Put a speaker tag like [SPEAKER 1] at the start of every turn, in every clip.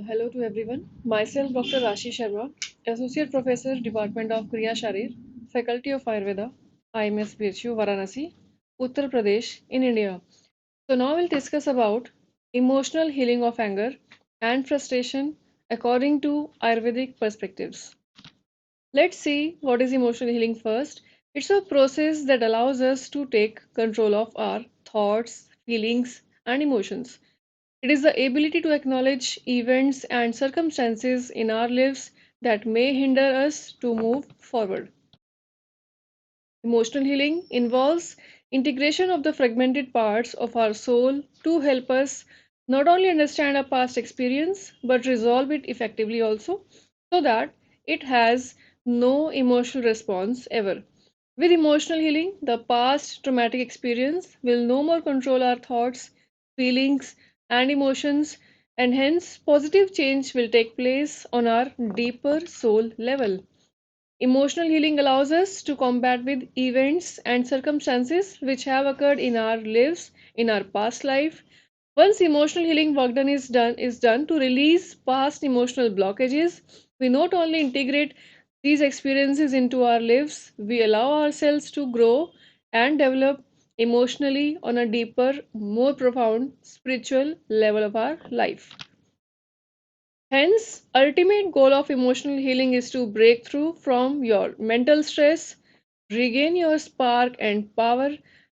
[SPEAKER 1] Hello to everyone. Myself, Dr. Rashi Sharma, Associate Professor, Department of Kriya Sharir, Faculty of Ayurveda, IMS BHU, Varanasi, Uttar Pradesh, in India. So now we'll discuss about emotional healing of anger and frustration according to Ayurvedic perspectives. Let's see what is emotional healing first. It's a process that allows us to take control of our thoughts, feelings, and emotions. It is the ability to acknowledge events and circumstances in our lives that may hinder us to move forward. Emotional healing involves integration of the fragmented parts of our soul to help us not only understand our past experience but resolve it effectively also, so that it has no emotional response ever. With emotional healing, the past traumatic experience will no more control our thoughts, feelings, and emotions, and hence positive change will take place on our deeper soul level. Emotional healing allows us to combat with events and circumstances which have occurred in our lives in our past life. Once emotional healing work done to release past emotional blockages, we not only integrate these experiences into our lives, we allow ourselves to grow and develop emotionally on a deeper, more profound spiritual level of our life. Hence, ultimate goal of emotional healing is to break through from your mental stress, regain your spark and power.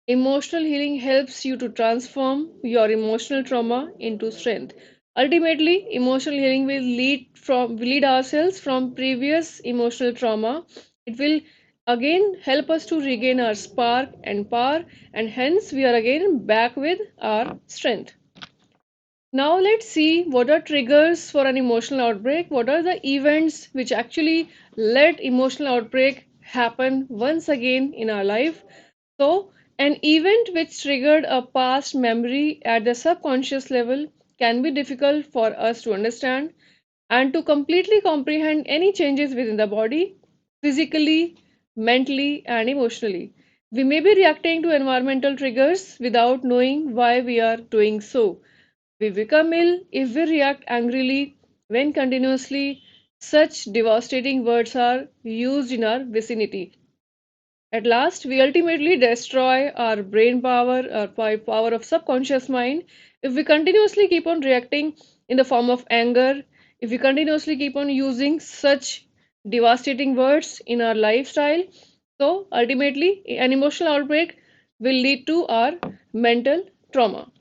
[SPEAKER 1] Emotional healing helps you to transform your emotional trauma into strength. Ultimately, emotional healing will lead ourselves from previous emotional trauma. It will again help us to regain our spark and power, and hence we are again back with our strength. Now let's see what are triggers for an emotional outbreak. What are the events which actually let emotional outbreak happen once again in our life? So, an event which triggered a past memory at the subconscious level can be difficult for us to understand and to completely comprehend any changes within the body, physically, mentally, and emotionally. We may be reacting to environmental triggers without knowing why we are doing so. We become ill if we react angrily when continuously such devastating words are used in our vicinity. At last, we ultimately destroy our brain power, our power of subconscious mind, if we continuously keep on reacting in the form of anger, if we continuously keep on using such devastating words in our lifestyle. So ultimately, an emotional outbreak will lead to our mental trauma.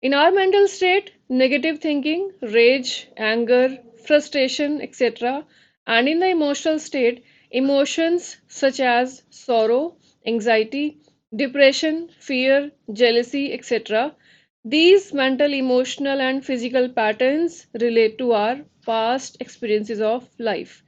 [SPEAKER 1] In our mental state, negative thinking, rage, anger, frustration, etc., and in the emotional state, emotions such as sorrow, anxiety, depression, fear, jealousy, etc., these mental, emotional, and physical patterns relate to our past experiences of life.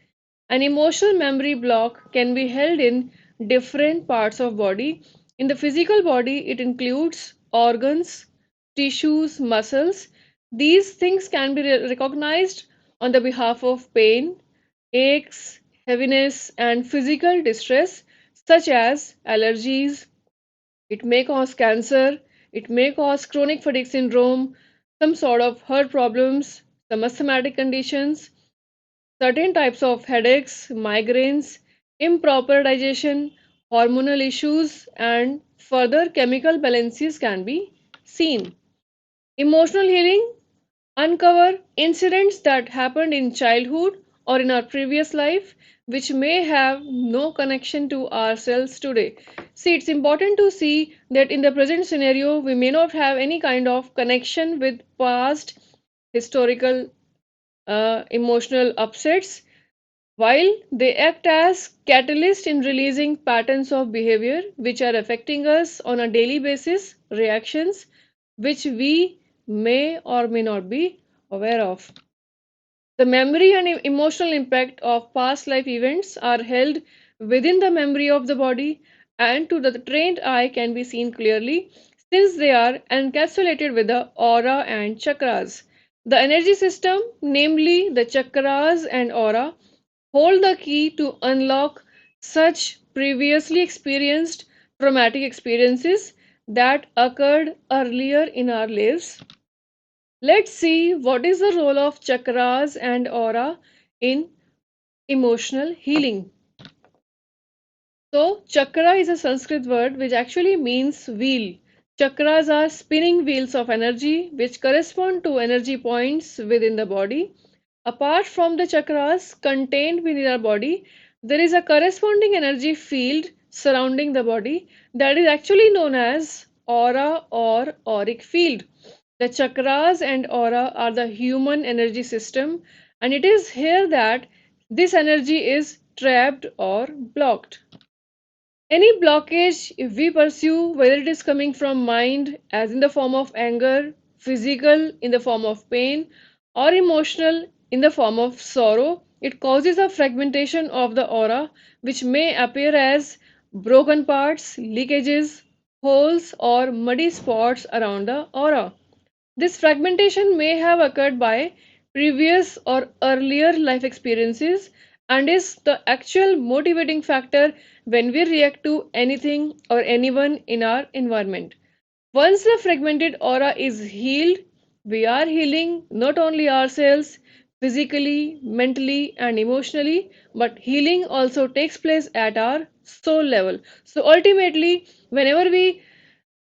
[SPEAKER 1] An emotional memory block can be held in different parts of body. In the physical body, it includes organs, tissues, muscles. These things can be recognized on the behalf of pain, aches, heaviness, and physical distress, such as allergies. It may cause cancer, it may cause chronic fatigue syndrome, some sort of heart problems, some asthmatic conditions, certain types of headaches, migraines, improper digestion, hormonal issues, and further chemical balances can be seen. Emotional healing uncover incidents that happened in childhood or in our previous life which may have no connection to ourselves today. See, it's important to see that in the present scenario, we may not have any kind of connection with past historical emotional upsets, while they act as catalysts in releasing patterns of behavior which are affecting us on a daily basis, reactions which we may or may not be aware of. The memory and emotional impact of past life events are held within the memory of the body and to the trained eye can be seen clearly since they are encapsulated with the aura and chakras. The energy system, namely the chakras and aura, hold the key to unlock such previously experienced traumatic experiences that occurred earlier in our lives. Let's see what is the role of chakras and aura in emotional healing. So, chakra is a Sanskrit word which actually means wheel. Chakras are spinning wheels of energy which correspond to energy points within the body. Apart from the chakras contained within our body, there is a corresponding energy field surrounding the body that is actually known as aura or auric field. The chakras and aura are the human energy system, and it is here that this energy is trapped or blocked. Any blockage, if we pursue, whether it is coming from mind, as in the form of anger, physical in the form of pain, or emotional in the form of sorrow, it causes a fragmentation of the aura, which may appear as broken parts, leakages, holes, or muddy spots around the aura. This fragmentation may have occurred by previous or earlier life experiences and is the actual motivating factor when we react to anything or anyone in our environment. Once the fragmented aura is healed, we are healing not only ourselves physically, mentally, and emotionally, but healing also takes place at our soul level. So ultimately, whenever we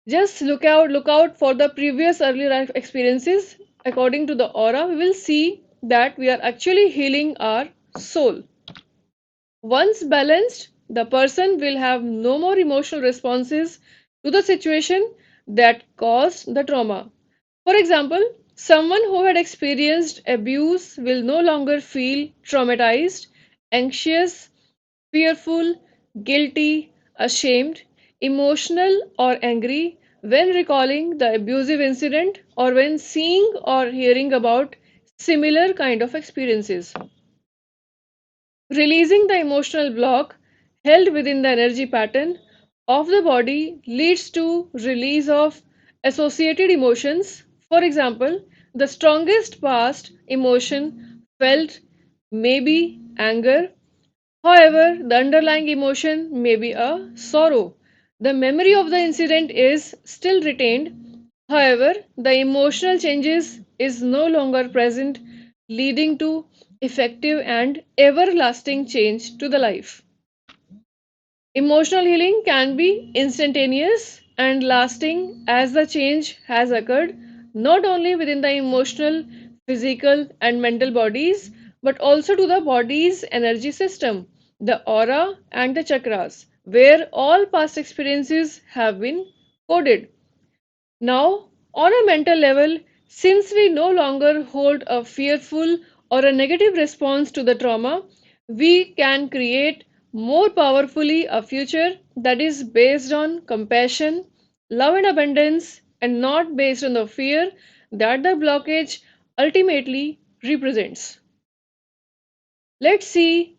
[SPEAKER 1] just look out for the previous early life experiences according to the aura, we will see that we are actually healing our soul. Once balanced, the person will have no more emotional responses to the situation that caused the trauma. For example, someone who had experienced abuse will no longer feel traumatized, anxious, fearful, guilty, ashamed, emotional, or angry when recalling the abusive incident or when seeing or hearing about similar kind of experiences. Releasing the emotional block held within the energy pattern of the body leads to release of associated emotions. For example, the strongest past emotion felt may be anger. However, the underlying emotion may be a sorrow. The memory of the incident is still retained. However, the emotional changes is no longer present, leading to effective and everlasting change to the life. Emotional healing can be instantaneous and lasting as the change has occurred not only within the emotional, physical, and mental bodies but also to the body's energy system, the aura, and the chakras, where all past experiences have been coded. Now, on a mental level, since we no longer hold a fearful or a negative response to the trauma, we can create more powerfully a future that is based on compassion, love, and abundance, and not based on the fear that the blockage ultimately represents. Let's see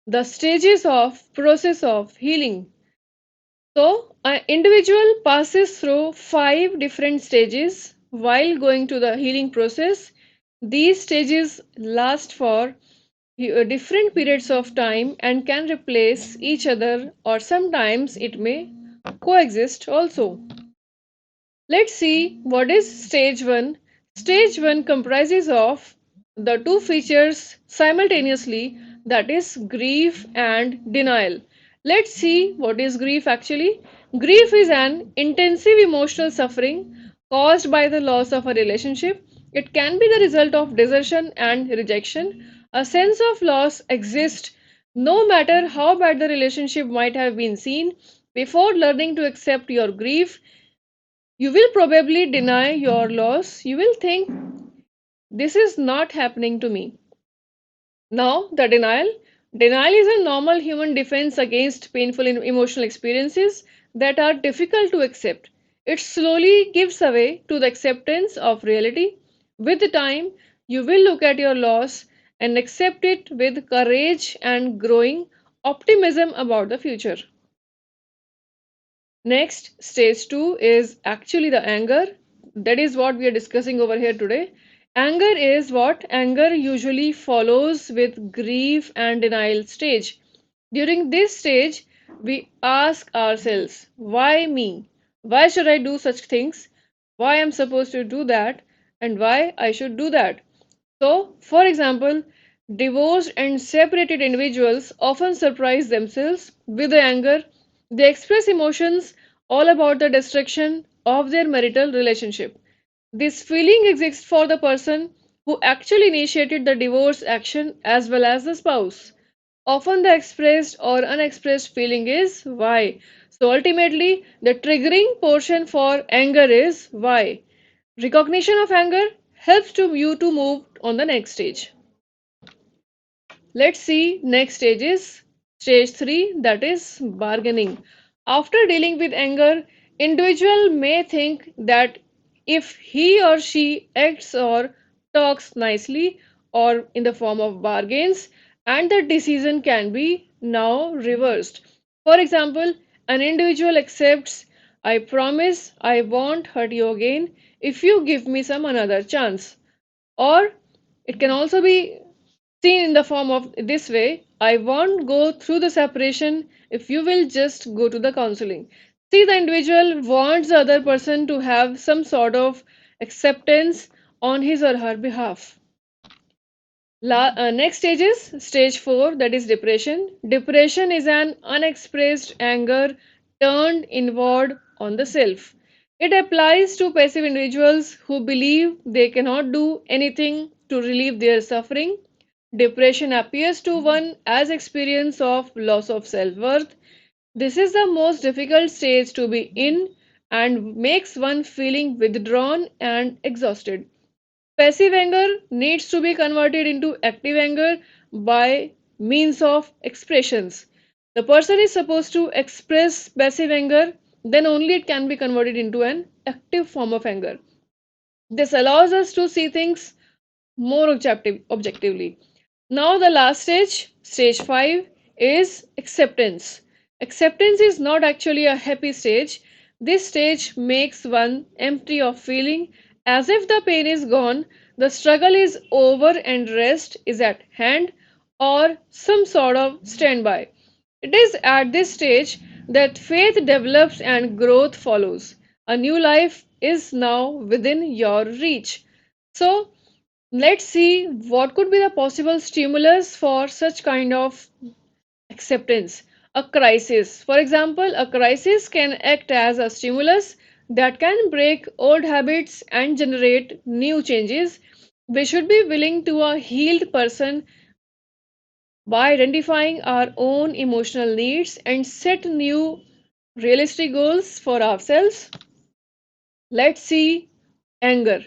[SPEAKER 1] the stages of process of healing. So, an individual passes through five different stages while going to the healing process. These stages last for different periods of time and can replace each other, or sometimes it may coexist also. Let's see what is stage 1. Stage 1 comprises of the two features simultaneously, that is grief and denial. Let's see what is grief actually. Grief is an intensive emotional suffering caused by the loss of a relationship. It can be the result of desertion and rejection. A sense of loss exists no matter how bad the relationship might have been seen. Before learning to accept your grief, you will probably deny your loss. You will think, this is not happening to me. Now, the denial. Denial is a normal human defense against painful emotional experiences that are difficult to accept. It slowly gives way to the acceptance of reality. With the time, you will look at your loss and accept it with courage and growing optimism about the future. Next, stage 2 is actually the anger. That is what we are discussing over here today. Anger is what? Anger usually follows with grief and denial stage. During this stage, we ask ourselves, why me? Why should I do such things? Why am I supposed to do that? and why I should do that. So, for example, divorced and separated individuals often surprise themselves with the anger. They express emotions all about the destruction of their marital relationship. This feeling exists for the person who actually initiated the divorce action as well as the spouse. Often the expressed or unexpressed feeling is why. So ultimately, the triggering portion for anger is why. Recognition of anger helps to you to move on the next stage. Let's see next stage is stage 3, that is bargaining. After dealing with anger, individual may think that if he or she acts or talks nicely or in the form of bargains, and the decision can be now reversed. For example, an individual accepts, I promise I won't hurt you again if you give me some another chance. Or it can also be seen in the form of this way, I won't go through the separation if you will just go to the counseling. See, the individual wants the other person to have some sort of acceptance on his or her behalf. Next stage is stage 4, that is depression. Depression is an unexpressed anger turned inward on the self. It applies to passive individuals who believe they cannot do anything to relieve their suffering. Depression appears to one as experience of loss of self-worth. This is the most difficult stage to be in and makes one feeling withdrawn and exhausted. Passive anger needs to be converted into active anger by means of expressions. The person is supposed to express passive anger, then only it can be converted into an active form of anger. This allows us to see things more objectively. Now, the last stage, stage 5, is acceptance. Acceptance is not actually a happy stage. This stage makes one empty of feeling as if the pain is gone, the struggle is over, and rest is at hand or some sort of standby. It is at this stage that faith develops and growth follows. A new life is now within your reach. So, let's see what could be the possible stimulus for such kind of acceptance. A crisis. For example, a crisis can act as a stimulus that can break old habits and generate new changes. We should be willing to a healed person by identifying our own emotional needs and set new realistic goals for ourselves. Let's see anger.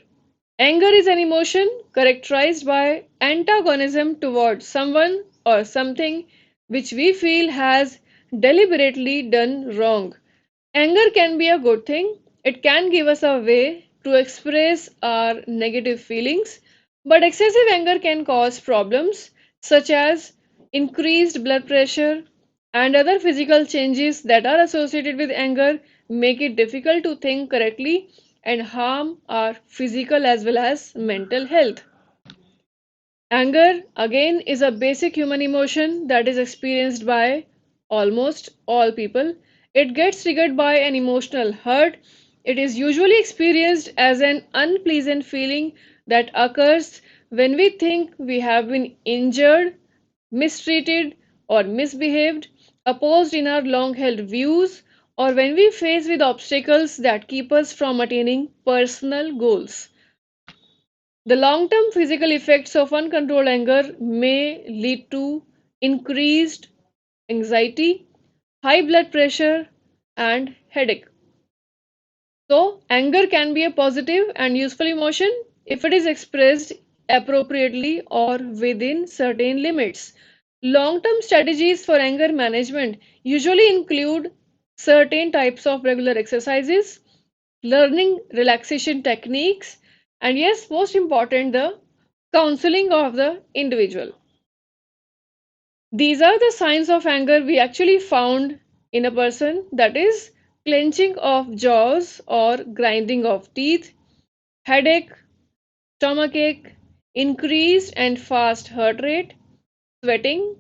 [SPEAKER 1] Anger is an emotion characterized by antagonism towards someone or something which we feel has deliberately done wrong. Anger can be a good thing, it can give us a way to express our negative feelings, but excessive anger can cause problems such as increased blood pressure and other physical changes that are associated with anger, make it difficult to think correctly and harm our physical as well as mental health. Anger, again, is a basic human emotion that is experienced by almost all people. It gets triggered by an emotional hurt. It is usually experienced as an unpleasant feeling that occurs when we think we have been injured, mistreated, or misbehaved, opposed in our long held views, or when we face with obstacles that keep us from attaining personal goals. The long-term physical effects of uncontrolled anger may lead to increased anxiety, high blood pressure, and headache. So, anger can be a positive and useful emotion if it is expressed appropriately or within certain limits. Long-term strategies for anger management usually include certain types of regular exercises, learning relaxation techniques, and yes, most important, the counseling of the individual. These are the signs of anger we actually found in a person, that is, clenching of jaws or grinding of teeth, headache, stomachache, increased and fast heart rate, sweating,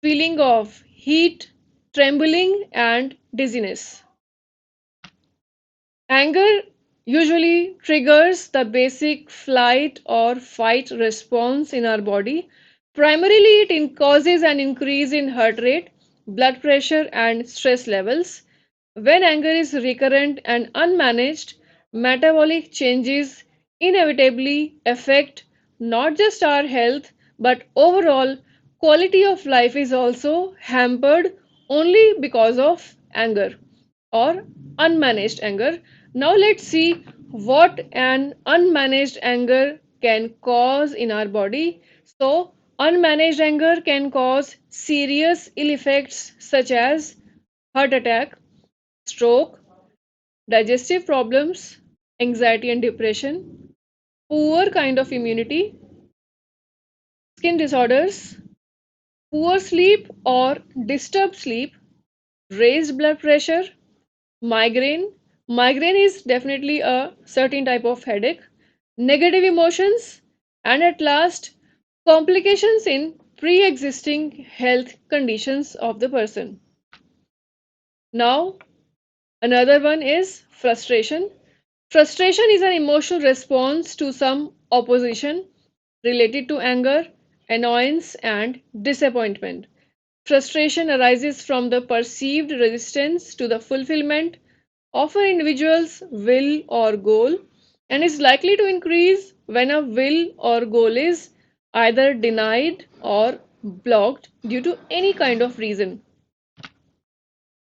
[SPEAKER 1] feeling of heat, trembling, and dizziness. Anger usually triggers the basic flight or fight response in our body. Primarily, causes an increase in heart rate, blood pressure, and stress levels. When anger is recurrent and unmanaged, metabolic changes inevitably affect not just our health but overall quality of life is also hampered only because of anger or unmanaged anger. Now let's see what an unmanaged anger can cause in our body. So, unmanaged anger can cause serious ill effects such as heart attack, stroke, digestive problems, anxiety and depression, poor kind of immunity, skin disorders, poor sleep or disturbed sleep, raised blood pressure, migraine. Migraine is definitely a certain type of headache, negative emotions, and at last, complications in pre existing health conditions of the person. Now, another one is frustration. Frustration is an emotional response to some opposition related to anger, annoyance, and disappointment. Frustration arises from the perceived resistance to the fulfillment of an individual's will or goal and is likely to increase when a will or goal is either denied or blocked due to any kind of reason.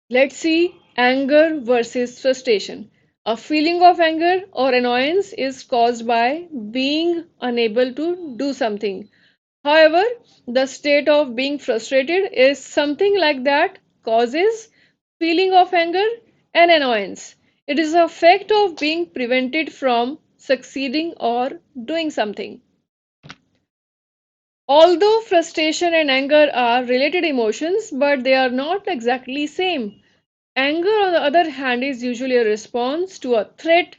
[SPEAKER 1] Let's see anger versus frustration. A feeling of anger or annoyance is caused by being unable to do something. However, the state of being frustrated is something like that causes feeling of anger and annoyance. It is a fact of being prevented from succeeding or doing something. Although frustration and anger are related emotions, but they are not exactly same. Anger, on the other hand, is usually a response to a threat,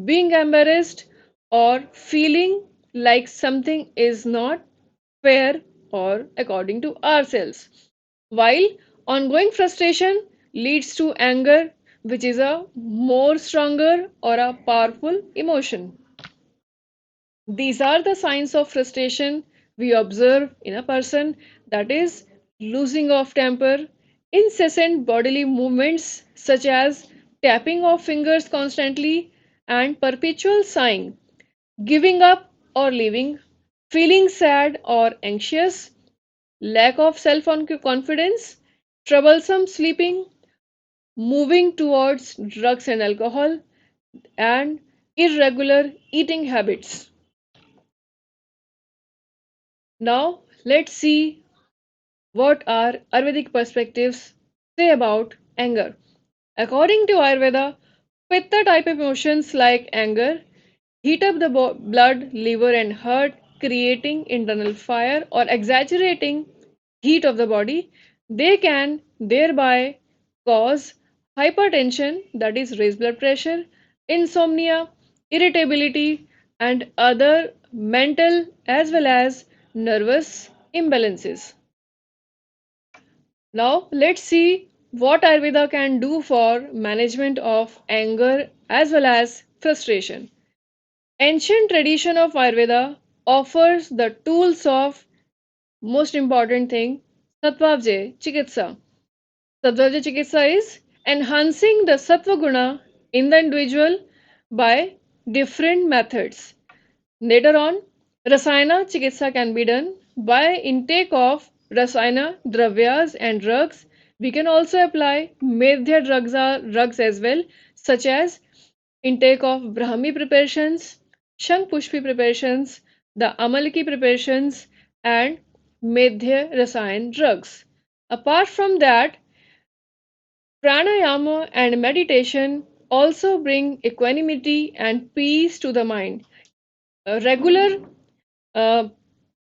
[SPEAKER 1] being embarrassed, or feeling like something is not fair or according to ourselves. While ongoing frustration leads to anger, which is a more stronger or a powerful emotion. These are the signs of frustration we observe in a person, that is, losing of temper, incessant bodily movements such as tapping of fingers constantly, and perpetual sighing, giving up or leaving, feeling sad or anxious, lack of self confidence, troublesome sleeping, moving towards drugs and alcohol, and irregular eating habits. Now, let's see what our Ayurvedic perspectives say about anger. According to Ayurveda, Pitta type emotions like anger heat up the blood, liver, and heart, creating internal fire or exaggerating heat of the body. They can thereby cause hypertension, that is, raised blood pressure, insomnia, irritability, and other mental as well as nervous imbalances. Now, let's see what Ayurveda can do for management of anger as well as frustration. Ancient tradition of Ayurveda offers the tools of most important thing Sattvavje Chikitsa. Sattvavje Chikitsa is enhancing the Sattva Guna in the individual by different methods. Later on, Rasayana Chikitsa can be done by intake of Rasayana Dravyas and drugs. We can also apply Medhya drugs as well, such as intake of Brahmi preparations, Shankpushpi preparations, the Amalaki preparations, and Medhya Rasayan drugs. Apart from that, pranayama and meditation also bring equanimity and peace to the mind. A regular uh,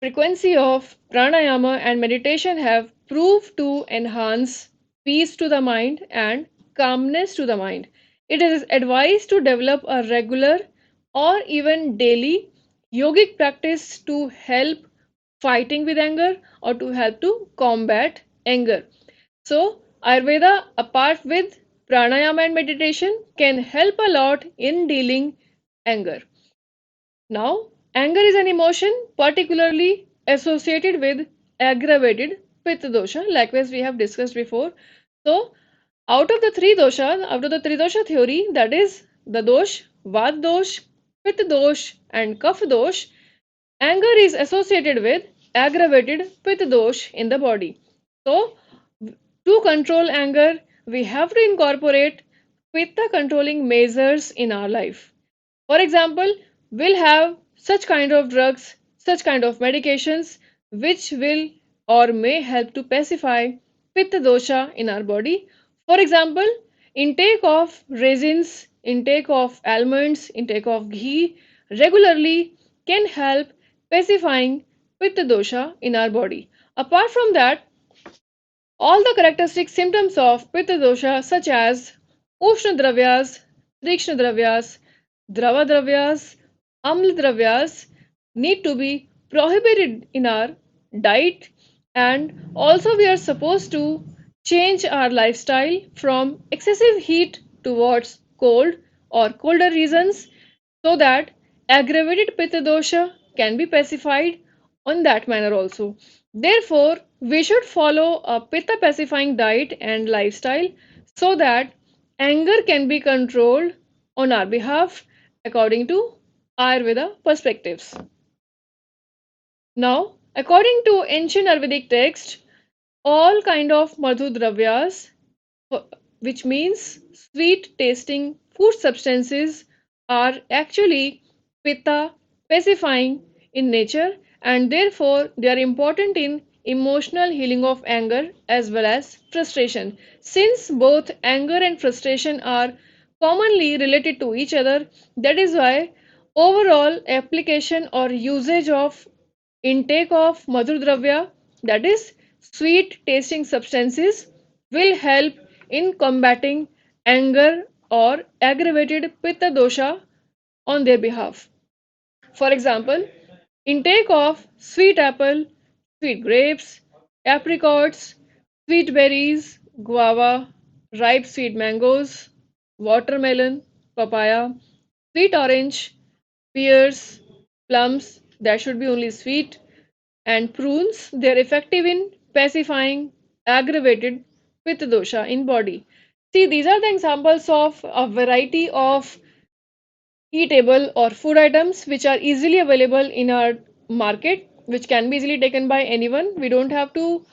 [SPEAKER 1] frequency of pranayama and meditation have proved to enhance peace to the mind and calmness to the mind. It is advised to develop a regular or even daily yogic practice to help fighting with anger or to help to combat anger. So, Ayurveda, apart with pranayama and meditation can help a lot in dealing anger. Now, anger is an emotion particularly associated with aggravated pitta dosha, likewise we have discussed before. So, out of the three dosha theory, that is the dosh, Vat dosh, Pitta dosh, and Kapha dosh, anger is associated with aggravated Pitta dosh in the body. So, to control anger, we have to incorporate Pitta controlling measures in our life. For example, we'll have such kind of drugs, such kind of medications which will or may help to pacify pitta dosha in our body. For example, intake of raisins, intake of almonds, intake of ghee regularly can help pacifying pitta dosha in our body. Apart from that, all the characteristic symptoms of Pitta dosha such as Ushna dravyas, Trikshna dravyas, Drava dravyas, Amla dravyas need to be prohibited in our diet, and also we are supposed to change our lifestyle from excessive heat towards cold or colder regions so that aggravated pitta dosha can be pacified on that manner also. Therefore, we should follow a pitta pacifying diet and lifestyle so that anger can be controlled on our behalf according to Ayurveda perspectives. Now, according to ancient Ayurvedic text, all kind of madhu dravyas, which means sweet tasting food substances, are actually pitta pacifying in nature, and therefore they are important in emotional healing of anger as well as frustration. Since both anger and frustration are commonly related to each other, that is why overall application or usage of intake of madhur dravya, that is sweet tasting substances, will help in combating anger or aggravated pitta dosha on their behalf. For example, intake of sweet apple, sweet grapes, apricots, sweet berries, guava, ripe sweet mangoes, watermelon, papaya, sweet orange, pears, plums, that should be only sweet, and prunes, they are effective in pacifying aggravated pitta dosha in body. See, these are the examples of a variety of eatable or food items which are easily available in our market, which can be easily taken by anyone. We don't have to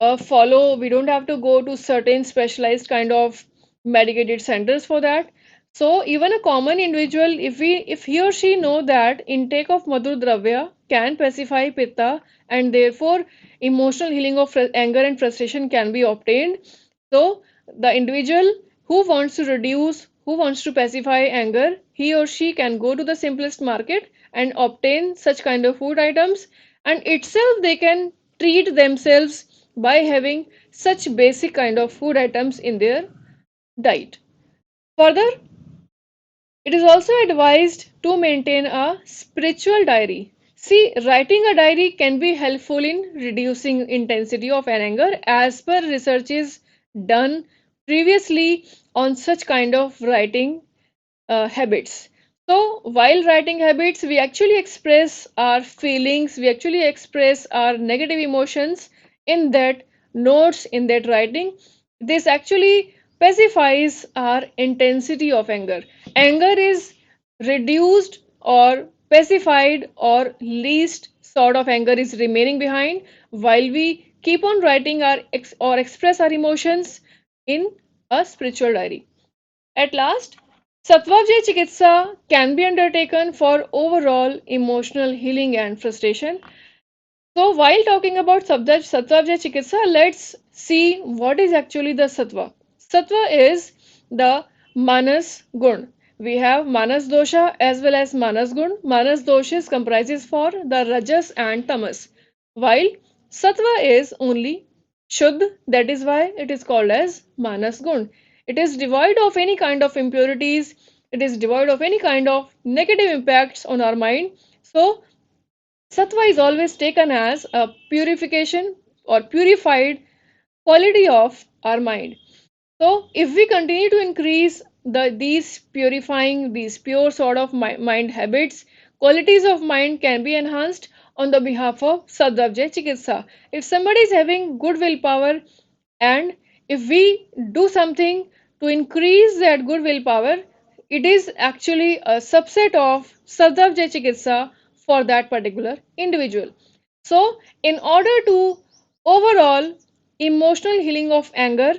[SPEAKER 1] we don't have to go to certain specialized kind of medicated centers for that. So even a common individual, if he or she know that intake of madhur dravya can pacify pitta and therefore emotional healing of anger and frustration can be obtained, so the individual who wants to reduce, who wants to pacify anger, he or she can go to the simplest market and obtain such kind of food items, and itself they can treat themselves by having such basic kind of food items in their diet. Further, it is also advised to maintain a spiritual diary. See, writing a diary can be helpful in reducing intensity of an anger as per researches done previously on such kind of writing habits. So, while writing habits, we actually express our feelings, we actually express our negative emotions in that notes, in that writing. This actually pacifies our intensity of anger. Anger is reduced or pacified, or least sort of anger is remaining behind while we keep on writing our or express our emotions in a spiritual diary. At last, Sattvavjaya Chikitsa can be undertaken for overall emotional healing and frustration. So, while talking about Sattvavjaya Chikitsa, let's see what is actually the Sattva. Sattva is the Manas Gun. We have Manas Dosha as well as Manas Gun. Manas Dosha comprises for the Rajas and Tamas, while Sattva is only Shuddh, that is why it is called as Manas Gun. It is devoid of any kind of impurities, it is devoid of any kind of negative impacts on our mind. So, Sattva is always taken as a purification or purified quality of our mind. So if we continue to increase these purifying, these pure sort of mind habits, qualities of mind can be enhanced on the behalf of Sadhavjay Chikitsa. If somebody is having good willpower, and if we do something to increase that good willpower, it is actually a subset of Sadhavjay Chikitsa for that particular individual. So, in order to overall emotional healing of anger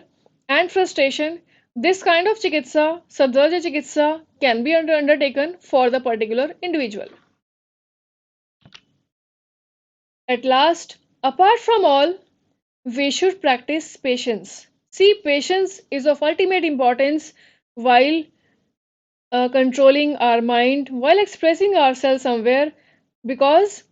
[SPEAKER 1] and frustration, this kind of chikitsa, Sadhvaja chikitsa, can be undertaken for the particular individual. At last, apart from all, we should practice patience. See, patience is of ultimate importance while controlling our mind, while expressing ourselves somewhere, because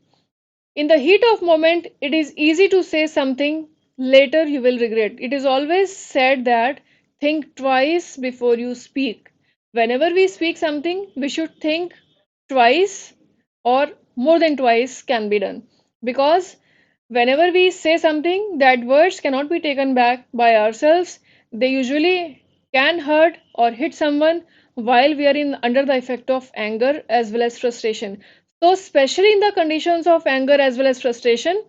[SPEAKER 1] in the heat of moment, it is easy to say something later you will regret. It is always said that think twice before you speak. Whenever we speak something, we should think twice or more than twice can be done. Because whenever we say something, that words cannot be taken back by ourselves. They usually can hurt or hit someone while we are in under the effect of anger as well as frustration. So, especially in the conditions of anger as well as frustration,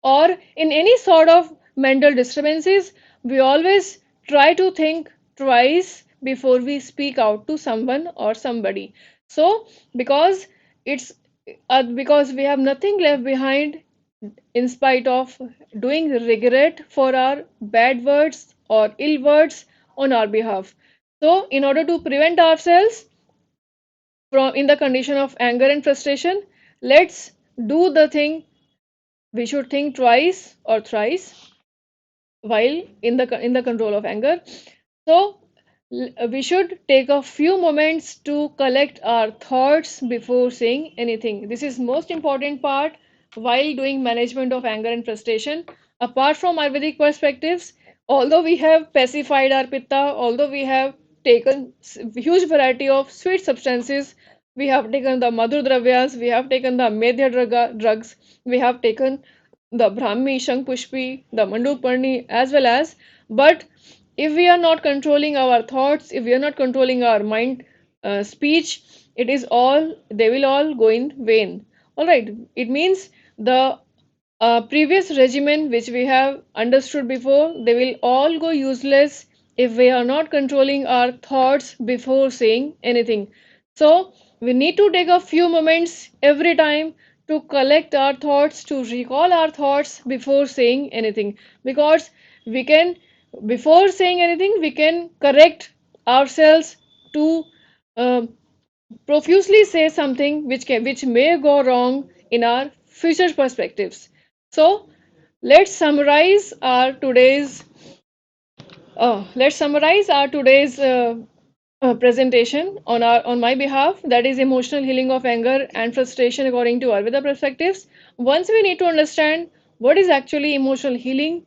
[SPEAKER 1] or in any sort of mental disturbances, we always try to think twice before we speak out to someone or somebody. So, because it's because we have nothing left behind in spite of doing regret for our bad words or ill words on our behalf. So, in order to prevent ourselves from in the condition of anger and frustration, let's do the thing. We should think twice or thrice while in the control of anger. So we should take a few moments to collect our thoughts before saying anything. This is most important part while doing management of anger and frustration. Apart from Ayurvedic perspectives, although we have pacified our pitta, although we have taken huge variety of sweet substances, we have taken the madhur dravyas, we have taken the medhya drugs, we have taken the Brahmi, Shankpushpi, the Mandukparni, as well as, but if we are not controlling our thoughts, if we are not controlling our mind speech, it is all, they will all go in vain. All right, it means the previous regimen which we have understood before, they will all go useless if we are not controlling our thoughts before saying anything. So, we need to take a few moments every time to collect our thoughts, to recall our thoughts before saying anything. Because we can, before saying anything, we can correct ourselves to uh, profusely say something which may go wrong in our future perspectives. So let's summarize our today's presentation on my behalf, that is emotional healing of anger and frustration according to Ayurveda perspectives. Once we need to understand what is actually emotional healing,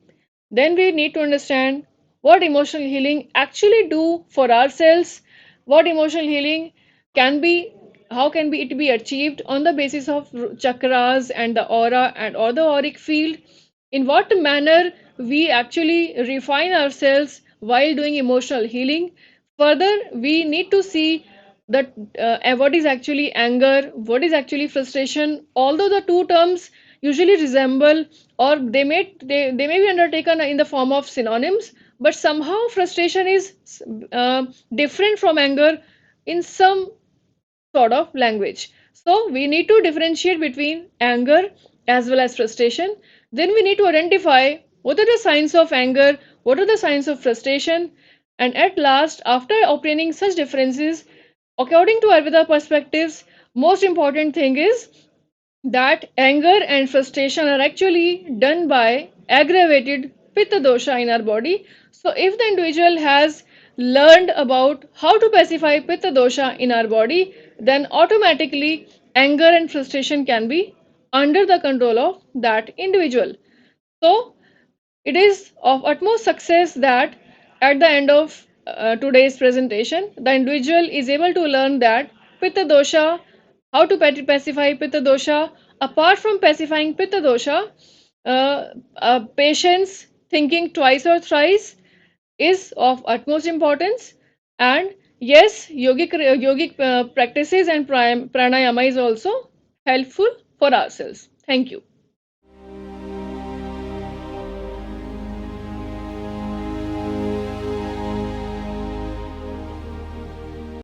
[SPEAKER 1] then we need to understand what emotional healing actually do for ourselves, what emotional healing can be, how can be it be achieved on the basis of chakras and the aura and or the auric field, in what manner we actually refine ourselves while doing emotional healing. Further, we need to see that what is actually anger, what is actually frustration, although the two terms usually resemble, or they may be undertaken in the form of synonyms, but somehow frustration is different from anger in some sort of language. So we need to differentiate between anger as well as frustration. Then we need to identify what are the signs of anger, what are the signs of frustration, and at last, after obtaining such differences, according to Ayurveda perspectives, most important thing is that anger and frustration are actually done by aggravated pitta dosha in our body. So, if the individual has learned about how to pacify pitta dosha in our body, then automatically anger and frustration can be under the control of that individual. So, it is of utmost success that at the end of today's presentation, the individual is able to learn that Pitta dosha, how to pacify Pitta dosha. Apart from pacifying Pitta dosha, patience, thinking twice or thrice, is of utmost importance. And yes, yogic practices and pranayama is also helpful for ourselves. Thank you.